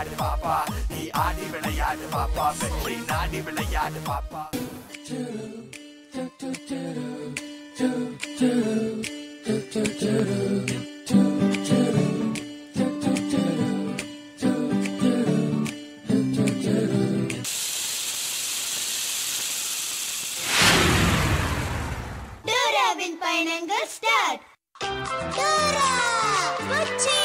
விளையாடு பாப்பா நீ ஆடி விளையாடு பாப்பா வெற்றி நாடி விளையாடு பாப்பா டோராவின் பயணங்கள் ஸ்டார்ட். டோரா குச்சி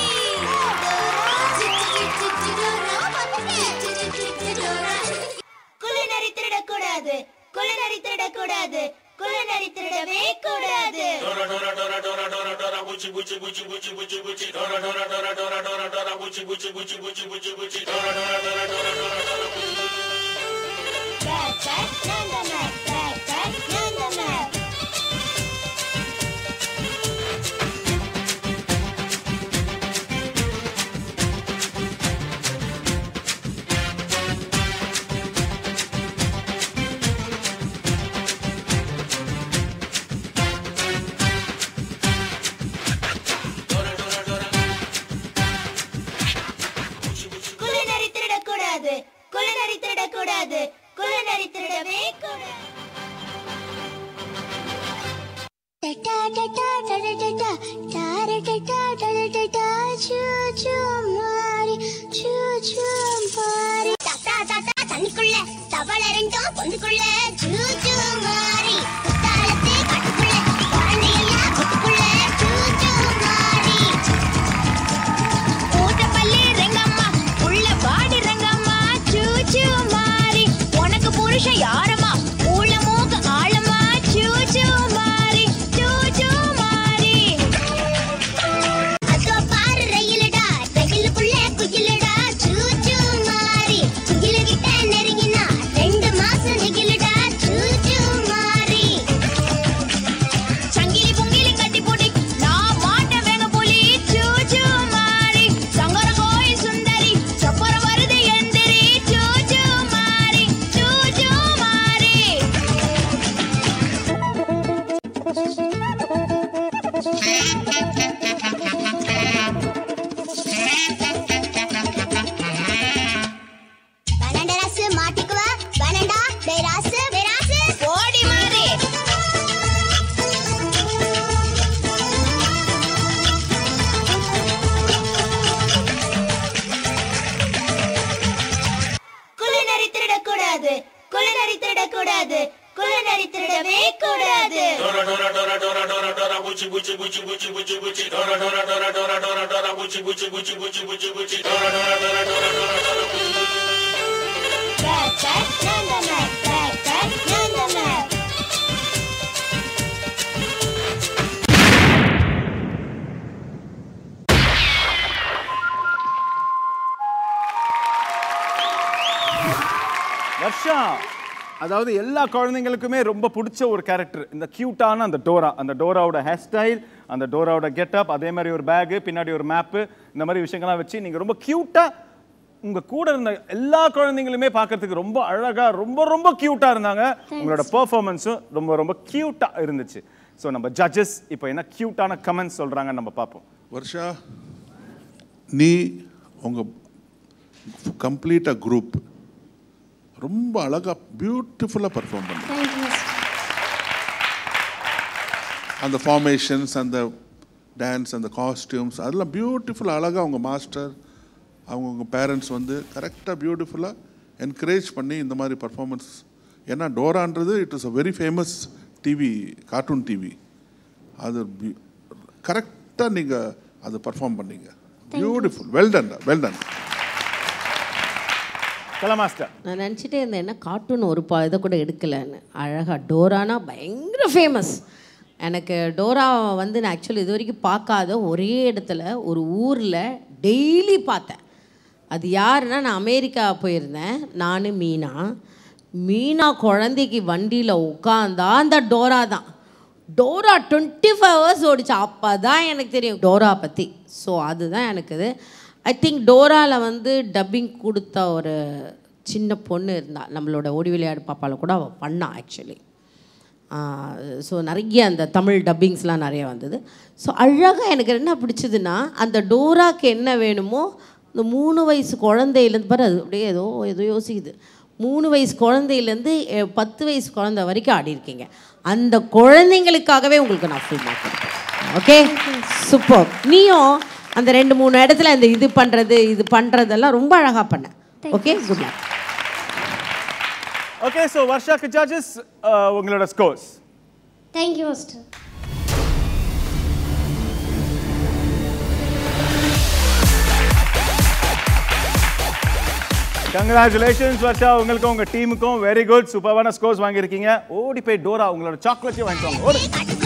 குள்ளநரி திருடக்கூடாது, குள்ளநரி திருடக்கூடாது, குள்ளநரி திருடவே கூடாது. Dora Dora Dora Dora Dora Dora குச்சி குச்சி குச்சி குச்சி குச்சி குச்சி Dora Dora Dora Dora Dora Dora குச்சி குச்சி குச்சி குச்சி குச்சி குச்சி Dora Dora Dora Dora Dora Dora குச்சி பேக் பேக் நந்த மேக், பேக் பேக் நந்த மேக். குள்ளநரி திருடக்கூடாது, குள்ளநரி திருடக்கூடாது, குள்ளநரி திருடவே கூடாது. தண்ணிக்குள்ள தவள ரெண்டும் பொந்துக்குள்ள ஜூஜு மாறி குத்தாலத்து கட்டுக்குள்ள குழந்தையெல்லாம் குத்துக்குள்ள ஜூஜு மாறி ஊட்டப்பள்ளி ரெங்கம்மா உள்ள பாடி ரெங்கம்மா ஜூஜு மாறி உனக்கு புருஷன் யாரம்மா உள்ள மூக்கு ஆழமா ஜூஜு மாறி ஜூஜு மாறி அதோ பாரு ரயிலுடா ரயிலுக்குள்ள குயிலுடா ஜூஜு மாறி குயிலு கிட்ட நெருங்கினா 2 மாசம் நெகிலுடா ஜூஜு மாறி சங்கிலி பொங்கிலி கட்டி போட்டு நான் மாட்ட வேக புலி ஜூஜு மாறி சங்கர கோயில் சுந்தரி சப்பரம் வருது எந்திரி ஜூஜு மாறி ஜூஜு மாறி பனண்ட ராசு மாட்டிக்குவா பனண்டா டேய் ராசு ஓடி மாறி குள்ளநரி திருடக்கூடாது, குள்ளநரி திருடக்கூடாது, குள்ளநரி திருடவே கூடாது. Dora Dora Dora Dora Dora Dora குச்சி குச்சி குச்சி குச்சி குச்சி குச்சி Dora Dora Dora Dora Dora Dora குச்சி குச்சி குச்சி குச்சி குச்சி குச்சி Dora Dora Dora Dora Dora Dora குச்சி பேக் பேக் நந்த மேக், பேக் பேக் நந்த மேக். வர்ஷா, அதாவது எல்லா குழந்தைங்களுக்குமே ரொம்ப பிடிச்ச ஒரு கேரக்டர் இந்த கியூட்டான அந்த டோரா. அந்த டோராவோட ஹேர் ஸ்டைல், அந்த டோராவோட கெட்டப், அதே மாதிரி ஒரு பேகு, பின்னாடி ஒரு மேப்பு, இந்த மாதிரி விஷயங்கள்லாம் வச்சு நீங்கள் ரொம்ப க்யூட்டாக உங்கள் கூட இருந்த எல்லா குழந்தைங்களுமே பார்க்கறதுக்கு ரொம்ப அழகாக ரொம்ப ரொம்ப க்யூட்டாக இருந்தாங்க. உங்களோட பெர்ஃபார்மன்ஸும் ரொம்ப ரொம்ப க்யூட்டாக இருந்துச்சு. ஸோ நம்ம ஜட்ஜஸ் இப்போ என்ன க்யூட்டான கமெண்ட்ஸ் சொல்கிறாங்கன்னு நம்ம பார்ப்போம். வர்ஷா, நீ உங்கள் கம்ப்ளீட்டாக குரூப் ரொம்ப அழகாக பியூட்டிஃபுல்லாக பர்ஃபார்ம் பண்ண. அந்த ஃபார்மேஷன்ஸ், அந்த டான்ஸ், அந்த காஸ்டியூம்ஸ் அதெல்லாம் பியூட்டிஃபுல்லாக அழகாக அவங்க மாஸ்டர் அவங்க பேரண்ட்ஸ் வந்து கரெக்டாக பியூட்டிஃபுல்லாக என்கரேஜ் பண்ணி இந்த மாதிரி பர்ஃபார்மன்ஸ். ஏன்னா டோரான்றது it is a very famous TV, cartoon TV. அது கரெக்டாக நீங்கள் அதை பர்ஃபார்ம் பண்ணீங்க. Beautiful, well done, well done. Kala master, நான் நினச்சிட்டே இருந்தேன் என்ன கார்ட்டூன் ஒரு இதை கூட எடுக்கலைன்னு. அழகாக டோரானா பயங்கர ஃபேமஸ். எனக்கு டோரா வந்து நான் ஆக்சுவலி இது வரைக்கும் பார்க்காத ஒரே இடத்துல ஒரு ஊரில் டெய்லி பார்த்தேன். அது யாருன்னா, நான் அமெரிக்கா போயிருந்தேன், நான் மீனா குழந்தைக்கு வண்டியில் உட்காந்தா அந்த டோரா தான். டோரா 25 hours ஓடிச்சு. அப்போ தான் எனக்கு தெரியும் டோரா பற்றி. ஸோ அதுதான் எனக்கு இது. ஐ திங்க் டோராவில் வந்து டப்பிங் கொடுத்த ஒரு சின்ன பொண்ணு இருந்தாள், நம்மளோட ஓடி விளையாடு பாப்பாவில் கூட அவள் பண்ணா ஆக்சுவலி. ஸோ நிறைய அந்த தமிழ் டப்பிங்ஸ்லாம் நிறைய வந்தது. ஸோ அழகாக எனக்கு என்ன பிடிச்சதுன்னா, அந்த டோராக்கு என்ன வேணுமோ இந்த 3 வயசு குழந்தையிலேருந்து பாரு அது அப்படியே ஏதோ யோசிக்குது. 3 வயசு குழந்தையிலேருந்து 10 வயசு குழந்தை வரைக்கும் ஆடி இருக்கீங்க. அந்த குழந்தைங்களுக்காகவே உங்களுக்கு நான் ஃபுல் மார்க் கொடுப்பேன். Okay, super. நீயும் அந்த 2-3 இடத்துல இந்த இது பண்ணுறதெல்லாம் ரொம்ப அழகாக பண்ண. Okay, good luck. Okay, so வர்ஷாக்கு ஜட்ஜஸ் உங்களோட scores. Thank you master. Congratulations Varsha, உங்களுக்கும் உங்கள் டீமுக்கும் வெரி குட். சூப்பரான ஸ்கோர்ஸ் வாங்கியிருக்கீங்க. ஓடி போய் டோரா உங்களோட சாக்லேட்டையும் வாங்கிக்கோங்க.